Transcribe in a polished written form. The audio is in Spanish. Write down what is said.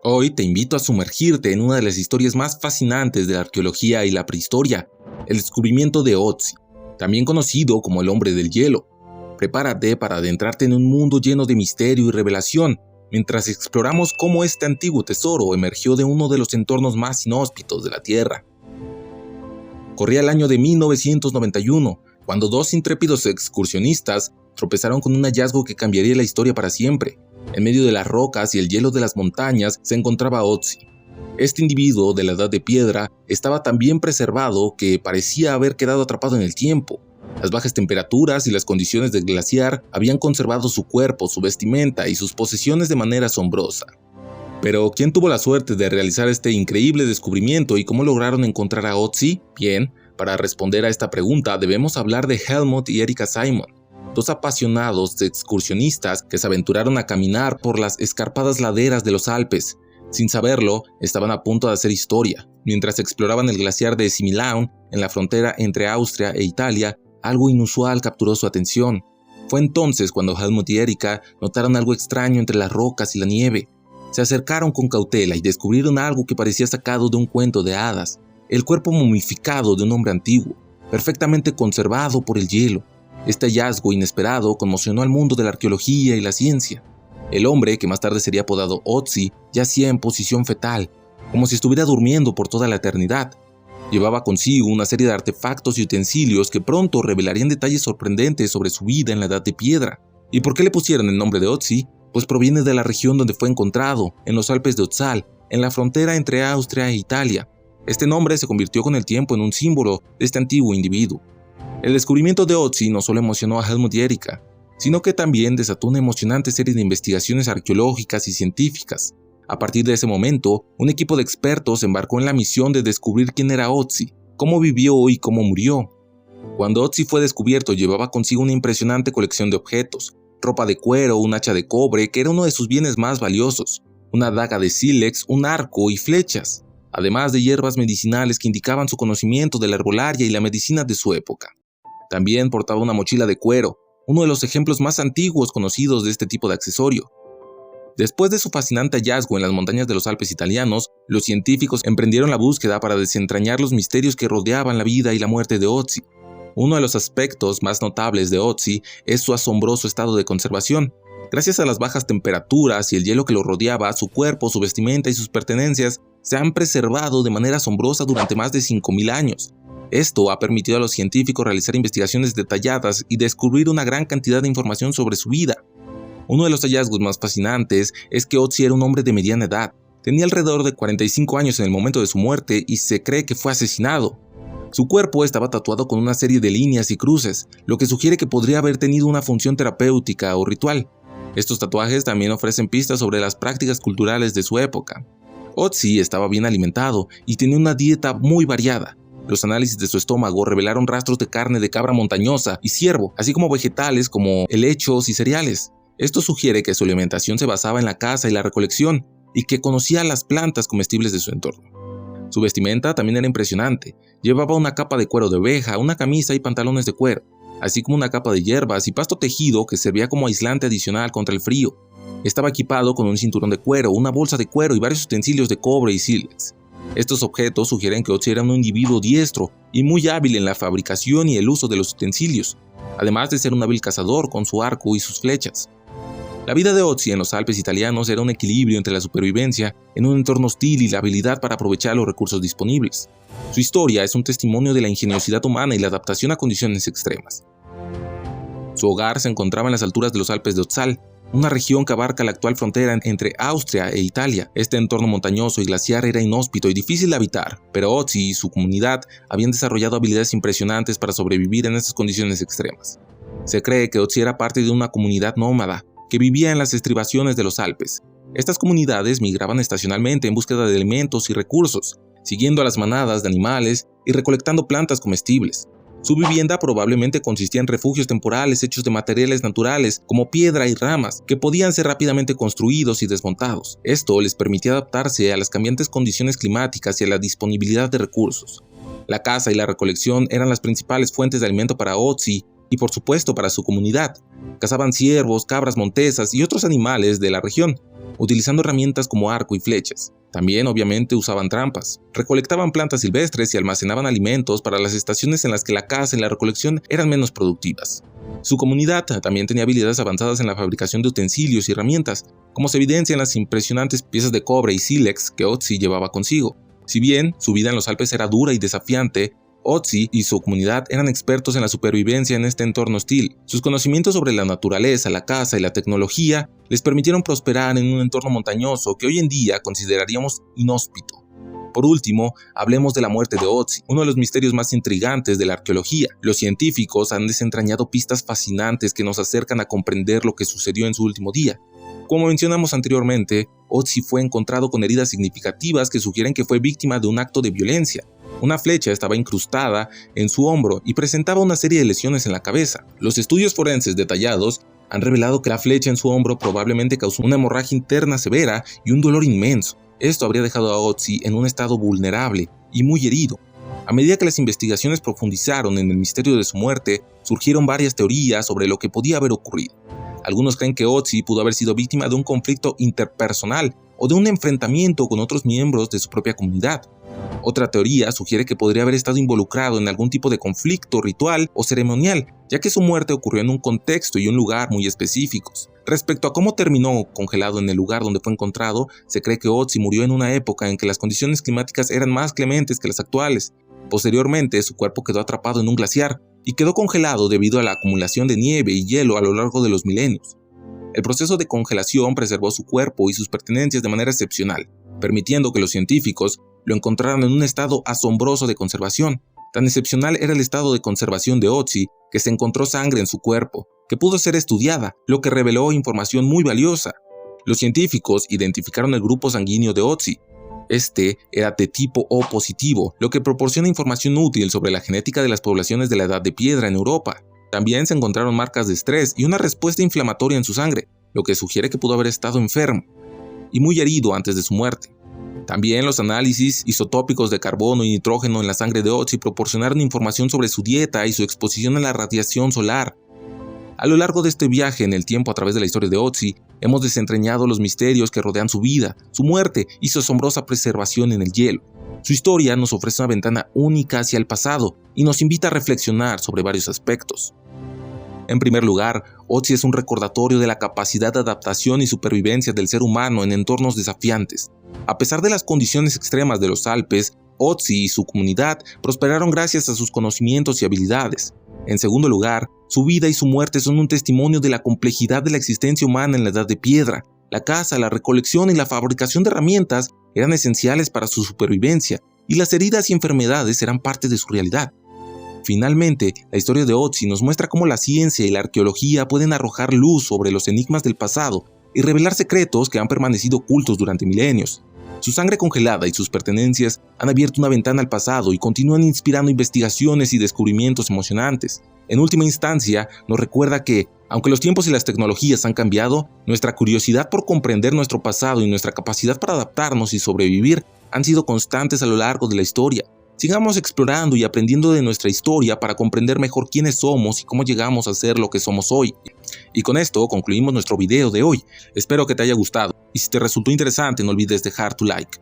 Hoy te invito a sumergirte en una de las historias más fascinantes de la arqueología y la prehistoria, el descubrimiento de Ötzi, también conocido como el hombre del hielo. Prepárate para adentrarte en un mundo lleno de misterio y revelación, mientras exploramos cómo este antiguo tesoro emergió de uno de los entornos más inhóspitos de la Tierra. Corría el año de 1991, cuando dos intrépidos excursionistas tropezaron con un hallazgo que cambiaría la historia para siempre. En medio de las rocas y el hielo de las montañas se encontraba Ötzi. Este individuo de la Edad de Piedra estaba tan bien preservado que parecía haber quedado atrapado en el tiempo. Las bajas temperaturas y las condiciones del glaciar habían conservado su cuerpo, su vestimenta y sus posesiones de manera asombrosa. Pero, ¿quién tuvo la suerte de realizar este increíble descubrimiento y cómo lograron encontrar a Ötzi? Bien, para responder a esta pregunta debemos hablar de Helmut y Erika Simon, dos apasionados excursionistas que se aventuraron a caminar por las escarpadas laderas de los Alpes. Sin saberlo, estaban a punto de hacer historia. Mientras exploraban el glaciar de Similaun, en la frontera entre Austria e Italia, algo inusual capturó su atención. Fue entonces cuando Helmut y Erika notaron algo extraño entre las rocas y la nieve. Se acercaron con cautela y descubrieron algo que parecía sacado de un cuento de hadas: el cuerpo momificado de un hombre antiguo, perfectamente conservado por el hielo. Este hallazgo inesperado conmocionó al mundo de la arqueología y la ciencia. El hombre, que más tarde sería apodado Ötzi, yacía en posición fetal, como si estuviera durmiendo por toda la eternidad. Llevaba consigo una serie de artefactos y utensilios que pronto revelarían detalles sorprendentes sobre su vida en la Edad de Piedra. ¿Y por qué le pusieron el nombre de Ötzi? Pues proviene de la región donde fue encontrado, en los Alpes de Otzal, en la frontera entre Austria e Italia. Este nombre se convirtió con el tiempo en un símbolo de este antiguo individuo. El descubrimiento de Ötzi no solo emocionó a Helmut y Erika, sino que también desató una emocionante serie de investigaciones arqueológicas y científicas. A partir de ese momento, un equipo de expertos se embarcó en la misión de descubrir quién era Ötzi, cómo vivió y cómo murió. Cuando Ötzi fue descubierto, llevaba consigo una impresionante colección de objetos: ropa de cuero, un hacha de cobre, que era uno de sus bienes más valiosos, una daga de sílex, un arco y flechas, además de hierbas medicinales que indicaban su conocimiento de la herbolaria y la medicina de su época. También portaba una mochila de cuero, uno de los ejemplos más antiguos conocidos de este tipo de accesorio. Después de su fascinante hallazgo en las montañas de los Alpes italianos, los científicos emprendieron la búsqueda para desentrañar los misterios que rodeaban la vida y la muerte de Ötzi. Uno de los aspectos más notables de Ötzi es su asombroso estado de conservación. Gracias a las bajas temperaturas y el hielo que lo rodeaba, su cuerpo, su vestimenta y sus pertenencias se han preservado de manera asombrosa durante más de 5.000 años. Esto ha permitido a los científicos realizar investigaciones detalladas y descubrir una gran cantidad de información sobre su vida. Uno de los hallazgos más fascinantes es que Ötzi era un hombre de mediana edad. Tenía alrededor de 45 años en el momento de su muerte y se cree que fue asesinado. Su cuerpo estaba tatuado con una serie de líneas y cruces, lo que sugiere que podría haber tenido una función terapéutica o ritual. Estos tatuajes también ofrecen pistas sobre las prácticas culturales de su época. Ötzi estaba bien alimentado y tenía una dieta muy variada. Los análisis de su estómago revelaron rastros de carne de cabra montañosa y ciervo, así como vegetales como helechos y cereales. Esto sugiere que su alimentación se basaba en la caza y la recolección, y que conocía las plantas comestibles de su entorno. Su vestimenta también era impresionante. Llevaba una capa de cuero de oveja, una camisa y pantalones de cuero, así como una capa de hierbas y pasto tejido que servía como aislante adicional contra el frío. Estaba equipado con un cinturón de cuero, una bolsa de cuero y varios utensilios de cobre y sílex. Estos objetos sugieren que Ötzi era un individuo diestro y muy hábil en la fabricación y el uso de los utensilios, además de ser un hábil cazador con su arco y sus flechas. La vida de Ötzi en los Alpes italianos era un equilibrio entre la supervivencia en un entorno hostil y la habilidad para aprovechar los recursos disponibles. Su historia es un testimonio de la ingeniosidad humana y la adaptación a condiciones extremas. Su hogar se encontraba en las alturas de los Alpes de Otzal, una región que abarca la actual frontera entre Austria e Italia. Este entorno montañoso y glaciar era inhóspito y difícil de habitar, pero Ötzi y su comunidad habían desarrollado habilidades impresionantes para sobrevivir en estas condiciones extremas. Se cree que Ötzi era parte de una comunidad nómada que vivía en las estribaciones de los Alpes. Estas comunidades migraban estacionalmente en búsqueda de alimentos y recursos, siguiendo a las manadas de animales y recolectando plantas comestibles. Su vivienda probablemente consistía en refugios temporales hechos de materiales naturales como piedra y ramas, que podían ser rápidamente construidos y desmontados. Esto les permitía adaptarse a las cambiantes condiciones climáticas y a la disponibilidad de recursos. La caza y la recolección eran las principales fuentes de alimento para Ötzi y por supuesto para su comunidad. Cazaban ciervos, cabras montesas y otros animales de la región. utilizando herramientas como arco y flechas. También, obviamente, usaban trampas. Recolectaban plantas silvestres y almacenaban alimentos para las estaciones en las que la caza y la recolección eran menos productivas. Su comunidad también tenía habilidades avanzadas en la fabricación de utensilios y herramientas, como se evidencia en las impresionantes piezas de cobre y sílex que Otzi llevaba consigo. Si bien su vida en los Alpes era dura y desafiante, Otzi y su comunidad eran expertos en la supervivencia en este entorno hostil. Sus conocimientos sobre la naturaleza, la caza y la tecnología les permitieron prosperar en un entorno montañoso que hoy en día consideraríamos inhóspito. Por último, hablemos de la muerte de Otzi, uno de los misterios más intrigantes de la arqueología. Los científicos han desentrañado pistas fascinantes que nos acercan a comprender lo que sucedió en su último día. Como mencionamos anteriormente, Otzi fue encontrado con heridas significativas que sugieren que fue víctima de un acto de violencia. Una flecha estaba incrustada en su hombro y presentaba una serie de lesiones en la cabeza. Los estudios forenses detallados han revelado que la flecha en su hombro probablemente causó una hemorragia interna severa y un dolor inmenso. Esto habría dejado a Otzi en un estado vulnerable y muy herido. A medida que las investigaciones profundizaron en el misterio de su muerte, surgieron varias teorías sobre lo que podía haber ocurrido. Algunos creen que Otzi pudo haber sido víctima de un conflicto interpersonal o de un enfrentamiento con otros miembros de su propia comunidad. Otra teoría sugiere que podría haber estado involucrado en algún tipo de conflicto ritual o ceremonial, ya que su muerte ocurrió en un contexto y un lugar muy específicos. Respecto a cómo terminó congelado en el lugar donde fue encontrado, se cree que Otzi murió en una época en que las condiciones climáticas eran más clementes que las actuales. Posteriormente, su cuerpo quedó atrapado en un glaciar y quedó congelado debido a la acumulación de nieve y hielo a lo largo de los milenios. El proceso de congelación preservó su cuerpo y sus pertenencias de manera excepcional, permitiendo que los científicos lo encontraran en un estado asombroso de conservación. Tan excepcional era el estado de conservación de Otzi que se encontró sangre en su cuerpo, que pudo ser estudiada, lo que reveló información muy valiosa. Los científicos identificaron el grupo sanguíneo de Otzi. Este era de tipo O positivo, lo que proporciona información útil sobre la genética de las poblaciones de la Edad de Piedra en Europa. También se encontraron marcas de estrés y una respuesta inflamatoria en su sangre, lo que sugiere que pudo haber estado enfermo y muy herido antes de su muerte. También los análisis isotópicos de carbono y nitrógeno en la sangre de Otzi proporcionaron información sobre su dieta y su exposición a la radiación solar. A lo largo de este viaje en el tiempo a través de la historia de Otzi, hemos desentrañado los misterios que rodean su vida, su muerte y su asombrosa preservación en el hielo. Su historia nos ofrece una ventana única hacia el pasado y nos invita a reflexionar sobre varios aspectos. En primer lugar, Otzi es un recordatorio de la capacidad de adaptación y supervivencia del ser humano en entornos desafiantes. A pesar de las condiciones extremas de los Alpes, Otzi y su comunidad prosperaron gracias a sus conocimientos y habilidades. En segundo lugar, su vida y su muerte son un testimonio de la complejidad de la existencia humana en la Edad de Piedra. La caza, la recolección y la fabricación de herramientas eran esenciales para su supervivencia, y las heridas y enfermedades eran parte de su realidad. Finalmente, la historia de Otzi nos muestra cómo la ciencia y la arqueología pueden arrojar luz sobre los enigmas del pasado y revelar secretos que han permanecido ocultos durante milenios. Su sangre congelada y sus pertenencias han abierto una ventana al pasado y continúan inspirando investigaciones y descubrimientos emocionantes. En última instancia, nos recuerda que, aunque los tiempos y las tecnologías han cambiado, nuestra curiosidad por comprender nuestro pasado y nuestra capacidad para adaptarnos y sobrevivir han sido constantes a lo largo de la historia. Sigamos explorando y aprendiendo de nuestra historia para comprender mejor quiénes somos y cómo llegamos a ser lo que somos hoy. Y con esto concluimos nuestro video de hoy. Espero que te haya gustado y si te resultó interesante no olvides dejar tu like.